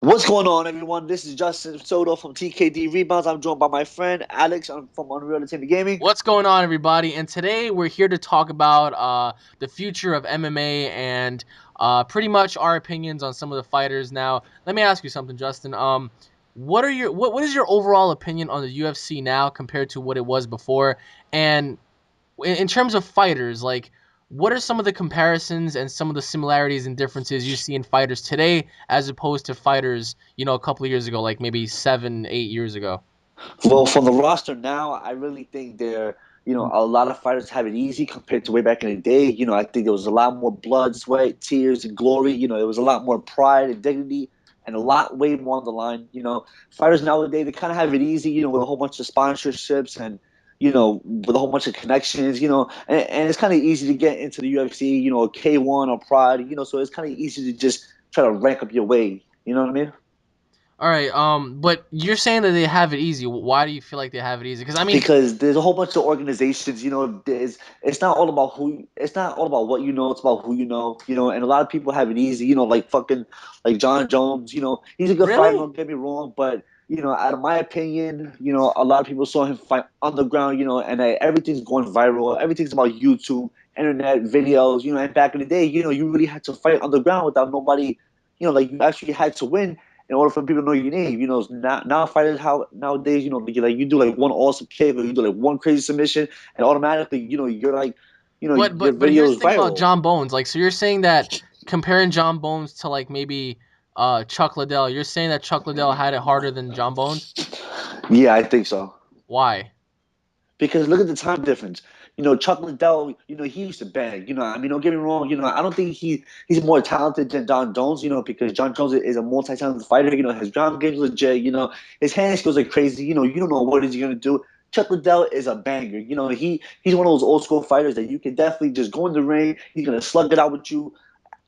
What's going on, everyone? This is Justin Soto from TKDReboundz. I'm joined by my friend Alex from Unreal Entertainment Gaming. What's going on, everybody? And today we're here to talk about the future of MMA and pretty much our opinions on some of the fighters. Now, let me ask you something, Justin. What is your overall opinion on the UFC now compared to what it was before? And in terms of fighters, like, what are some of the comparisons and some of the similarities and differences you see in fighters today as opposed to fighters, a couple of years ago, like maybe 7, 8 years ago? Well, from the roster now, I really think a lot of fighters have it easy compared to way back in the day. I think there was a lot more blood, sweat, tears, and glory. There was a lot more pride and dignity and a lot way more on the line. Fighters nowadays, they kind of have it easy, with a whole bunch of sponsorships and, with a whole bunch of connections, and it's kind of easy to get into the UFC, a K1 or Pride, so it's kind of easy to just try to rank up your way. You know what I mean? All right, but you're saying that they have it easy. Why do you feel like they have it easy? Because I mean, Because there's a whole bunch of organizations, it's not all about it's not all about what you know, it's about who and a lot of people have it easy, like fucking like John Jones, he's a good fighter, really? don't get me wrong, but out of my opinion, a lot of people saw him fight underground, and everything's going viral, everything's about YouTube, internet videos, and back in the day, you really had to fight underground without nobody, like you actually had to win in order for people to know your name. Now fighters how nowadays, you do like one awesome kick or you do like one crazy submission and automatically, you're like, But your but but video here's is the thing about viral. John Bones. Like, so you're saying that comparing John Bones to like maybe Chuck Liddell, you're saying that Chuck Liddell had it harder than John Bones? Yeah, I think so. Why? Because look at the time difference. Chuck Liddell, he used to bang. I mean, don't get me wrong. I don't think he's more talented than John Jones. Because John Jones is a multi-talented fighter. His ground game's legit. His hand skills are crazy. You don't know what he's gonna do. Chuck Liddell is a banger. He's one of those old school fighters that you can definitely just go in the ring. He's gonna slug it out with you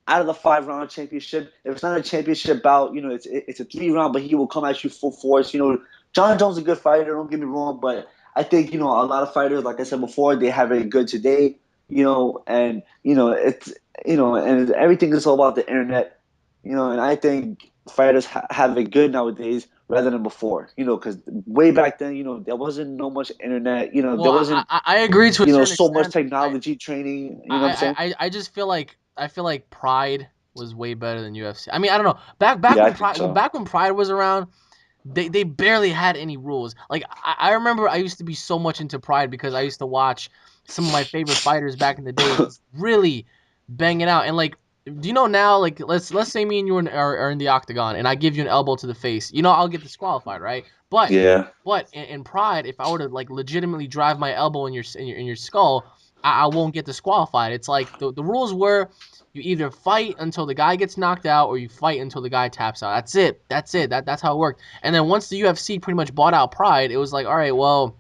out of the 5 round championship. If it's not a championship bout, it's a 3 round, but he will come at you full force. John Jones is a good fighter. Don't get me wrong, but I think a lot of fighters, like I said before, they have it good today. And it's and everything is all about the internet. And I think fighters have it good nowadays rather than before. Because way back then, there wasn't no much internet. Well, There I, wasn't I I agree to a certain so much extent. technology training. You know what I'm saying? I just feel like Pride was way better than UFC. I mean, I don't know. Back Yeah, I when think so. Pride was around, they barely had any rules. Like I remember I used to be so much into Pride because I used to watch some of my favorite fighters back in the day just really bang it out. And like, do you know now? Like, let's say me and you are in the octagon, and I give you an elbow to the face. I'll get disqualified, right? But Yeah. in Pride, if I were to like legitimately drive my elbow in your skull, I won't get disqualified. It's like the rules were you either fight until the guy gets knocked out or you fight until the guy taps out. That's it. That's it. That's how it worked. And then once the UFC pretty much bought out Pride, it was like, all right, well,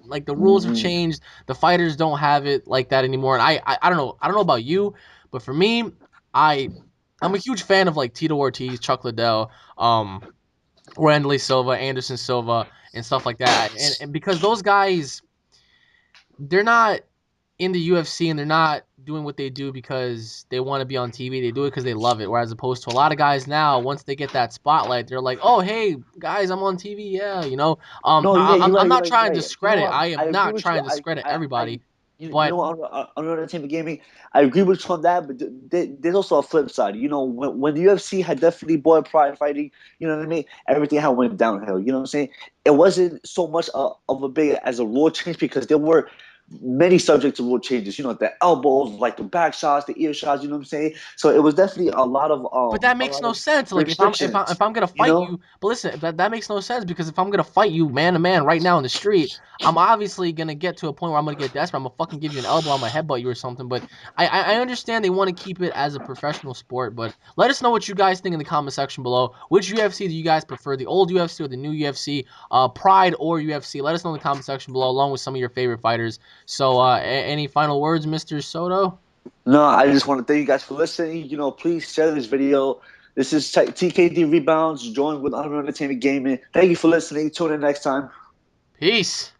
like the rules have Hmm. changed. The fighters don't have it like that anymore. And I don't know. I don't know about you, but for me, I I'm a huge fan of like Tito Ortiz, Chuck Liddell, Randley Silva, Anderson Silva, and stuff like that. And because those guys, they're not in the UFC and they're not doing what they do because they want to be on TV. They do it because they love it. Whereas opposed to a lot of guys now, once they get that spotlight, they're like, "Oh, hey guys, I'm on TV." Yeah, No, yeah, you're I'm right, you're not right, you're trying to right. You know discredit. what? I I am agree not with you. trying to discredit everybody, You but know what? On the entertainment gaming, I agree with you on that. But there's also a flip side. When the UFC had definitely bought Pride Fighting, you know what I mean? Everything had went downhill. You know what I'm saying? It wasn't so much of a big as a rule change because there were many subjects of rule changes. The elbows, like the back shots, the ear shots. You know what I'm saying? So it was definitely But that makes no sense. Like restrictions. if I'm gonna You fight know? you, but listen, that makes no sense because if I'm gonna fight you man to man right now in the street, I'm obviously gonna get to a point where I'm gonna get desperate. I'm gonna fucking give you an elbow, I'm gonna headbutt you or something. But I understand they want to keep it as a professional sport, but let us know what you guys think in the comment section below. Which UFC do you guys prefer, the old UFC or the new UFC? Pride or UFC? Let us know in the comment section below, along with some of your favorite fighters. So, any final words, Mr. Soto? No, I just want to thank you guys for listening. Please share this video. This is TKDReboundz, joined with Unreal Entertainment Gaming. Thank you for listening. Tune in next time. Peace.